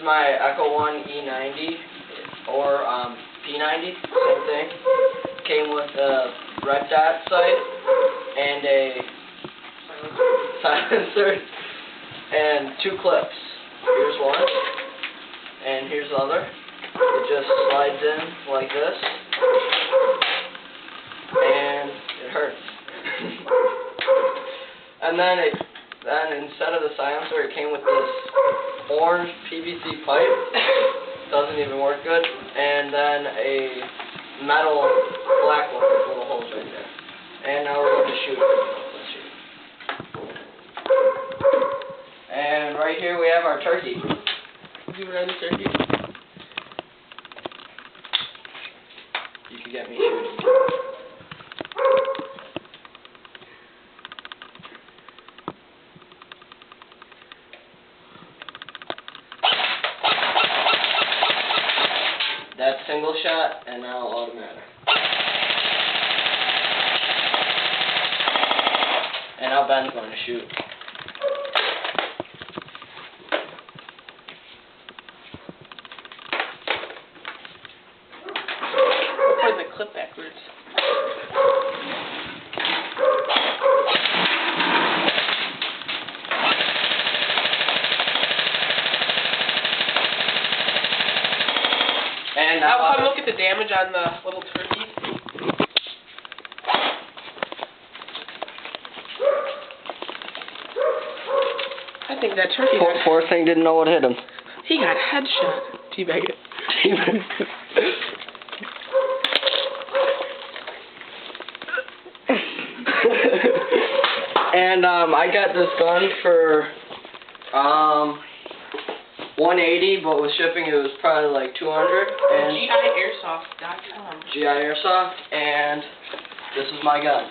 my Echo One E90 or P90, same thing. Came with a red dot sight and a silencer and 2 clips. Here's one, and here's the other. It just slides in like this, and it hurts. And then instead of the silencer, it came with this orange PVC pipe. Doesn't even work good. And then a metal black one with little holes right there. And now we're going to shoot. Let's shoot. And right here we have our turkey. You run the turkey? You can get me shooting. That's single shot, and now automatic. And now Ben's going to shoot. I'm putting the clip backwards. And now come look at the damage on the little turkey. I think that turkey Poor thing didn't know what hit him. He got headshot. Teabag it. And I got this gun for $180, but with shipping it was probably like $200. And GIAirsoft.com. GI Airsoft, and this is my gun.